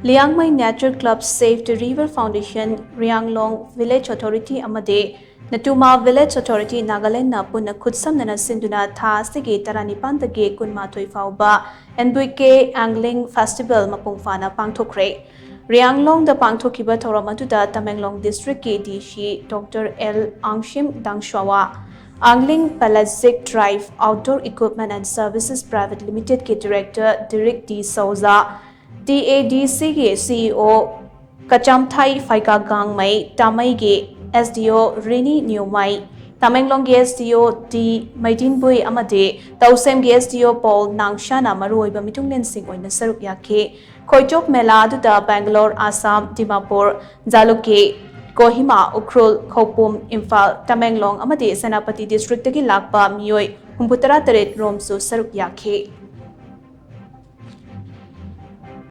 LIANGMAI Nature Club Save the River Foundation, RIANGLONG Village Authority Amade, NTUMA Village Authority Nagaland na PUNNA KHUTSHAMNANA SHINDUNA Tha Asigi Taranipan Kunmathoi Phaoba Nbiuky Angling Festival Mapung Phana Pangthokhre. RIANGLONG da Pangthokhiba Thoramatuda Tamenglong District KDC Dr. L. Angshim Dangshwawa Angling Pelagic Drive Outdoor Equipment and Services Private Limited के Director Derek D. Souza, TADC के CEO Kachamthai Phaika Gangmai, Tamai के SDO Rini Nyumai, Tamenglong के SDO D. Maidinbui Amade, Tausem के SDO Paul Nangshana Maruiba Mitunglen Singh oina saruk yakhe, Khoichok Mela aduda Bangalore, Assam, Dimapur, Jalukhe, Kohima, Ukhrul, Khopum, Imphal, Tamenglong, Amade, Senapati District ki lakpa miyoi, Humputara Taret Romsu Saruk Yakhe.